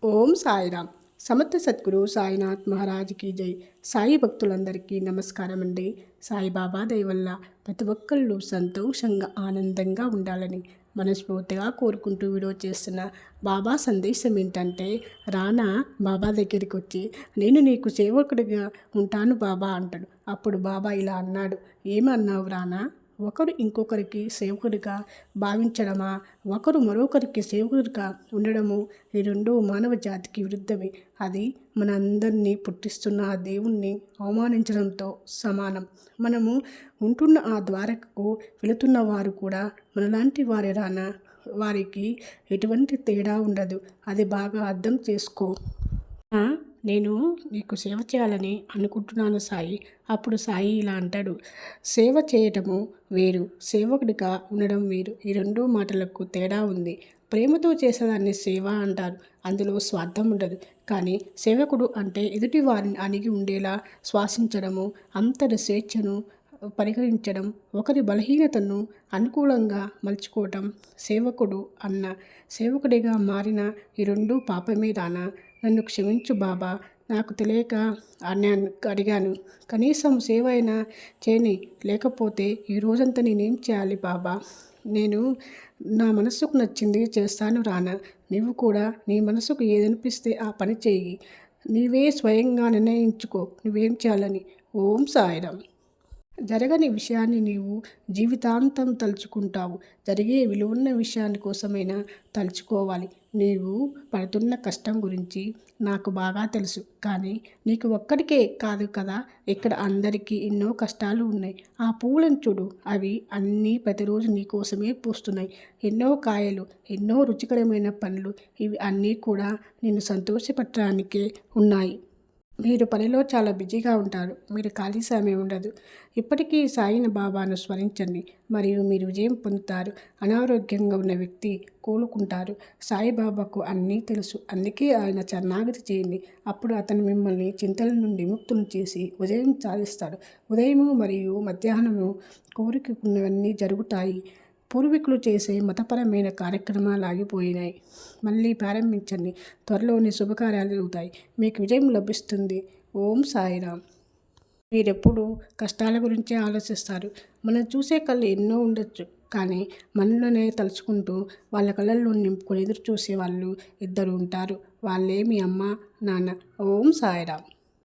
ఓం సాయిరామ్. సమర్థ సద్గురు సాయినాథ్ మహారాజ్కి జై. సాయి భక్తులందరికీ నమస్కారం అండి. సాయిబాబా దయ వల్ల ప్రతి ఒక్కళ్ళు సంతోషంగా ఆనందంగా ఉండాలని మనస్ఫూర్తిగా కోరుకుంటూ వీడియో చేస్తున్న బాబా సందేశం ఏంటంటే, రానా బాబా దగ్గరికి వచ్చి నేను నీకు సేవకుడిగా ఉంటాను బాబా అంటాడు. అప్పుడు బాబా ఇలా అన్నాడు, ఏమన్నావు రానా? ఒకరు ఇంకొకరికి సేవకుడిగా భావించడమా, ఒకరు మరొకరికి సేవకుడిగా ఉండడము, ఈ రెండు మానవ జాతికి విరుద్ధమే. అది మన అందరినీ పుట్టిస్తున్న ఆ దేవుణ్ణి అవమానించడంతో సమానం. మనము ఉంటున్న ఆ ద్వారకకు వెళుతున్న వారు కూడా మనలాంటి వారే రానా. వారికి ఎటువంటి తేడా ఉండదు. అది బాగా అర్థం చేసుకో. నేను నీకు సేవ చేయాలని అనుకుంటున్నాను సాయి. అప్పుడు సాయి ఇలా అంటాడు, సేవ చేయటము వేరు, సేవకుడిగా ఉండడం వేరు. ఈ రెండు మాటలకు తేడా ఉంది. ప్రేమతో చేసేదాన్ని సేవ అంటారు. అందులో స్వార్థం ఉండదు. కానీ సేవకుడు అంటే ఎదుటి వారిని అణిగి ఉండేలా శ్వాసించడము, అంతటి స్వేచ్ఛను పరిగణించడం, ఒకరి బలహీనతను అనుకూలంగా మలుచుకోవటం. సేవకుడు అన్న సేవకుడిగా మారిన ఈ రెండు పాపమే రానా. నన్ను క్షమించు బాబా, నాకు తెలియక అడిగాను. కనీసం సేవ అయినా చేయని, లేకపోతే ఈ రోజంతా నేనేం చేయాలి బాబా? నేను నా మనసుకు నచ్చింది చేస్తాను రానా. నువ్వు కూడా నీ మనసుకు ఏదనిపిస్తే ఆ పని చేయి. నీవే స్వయంగా నిర్ణయించుకో నువ్వేం చేయాలని. ఓం సాయిరామ్. జరగని విషయాన్ని నీవు జీవితాంతం తలుచుకుంటావు. జరిగే విలువన్న విషయాన్ని కోసమైనా తలుచుకోవాలి. నీవు పడుతున్న కష్టం గురించి నాకు బాగా తెలుసు. కానీ నీకు ఒక్కడికే కాదు కదా, ఇక్కడ అందరికీ ఎన్నో కష్టాలు ఉన్నాయి. ఆ పువ్వులను చూడు, అవి అన్నీ ప్రతిరోజు నీ కోసమే పూస్తున్నాయి. ఎన్నో కాయలు, ఎన్నో రుచికరమైన పండ్లు, ఇవి అన్నీ కూడా నిన్ను సంతోషపెట్టడానికే ఉన్నాయి. మీరు పనిలో చాలా బిజీగా ఉంటారు. మీరు ఖాళీ సమయం ఉండదు. ఇప్పటికీ సాయిన బాబాను స్మరించండి, మరియు మీరు విజయం పొందుతారు. అనారోగ్యంగా ఉన్న వ్యక్తి కోలుకుంటారు. సాయిబాబాకు అన్నీ తెలుసు. అందుకే ఆయన శరణాగతి చేయండి. అప్పుడు అతను మిమ్మల్ని చింతల నుండి ముక్తులను చేసి విజయం సాధిస్తాడు. ఉదయము మరియు మధ్యాహ్నము కోరుకున్నవన్నీ జరుగుతాయి. పూర్వీకులు చేసే మతపరమైన కార్యక్రమాలు ఆగిపోయినాయి. మళ్ళీ ప్రారంభించండి. త్వరలోనే శుభకార్యాలు జరుగుతాయి. మీకు విజయం లభిస్తుంది. ఓం సాయిరామ్. మీరెప్పుడు కష్టాల గురించే ఆలోచిస్తారు. మనం చూసే కళ్ళు ఎన్నో ఉండొచ్చు, కానీ మనలోనే తలుచుకుంటూ వాళ్ళ కళ్ళల్లో నింపుకొని ఎదురు చూసే వాళ్ళు ఇద్దరు ఉంటారు. వాళ్ళే మీ అమ్మ నాన్న. ఓం సాయిరామ్.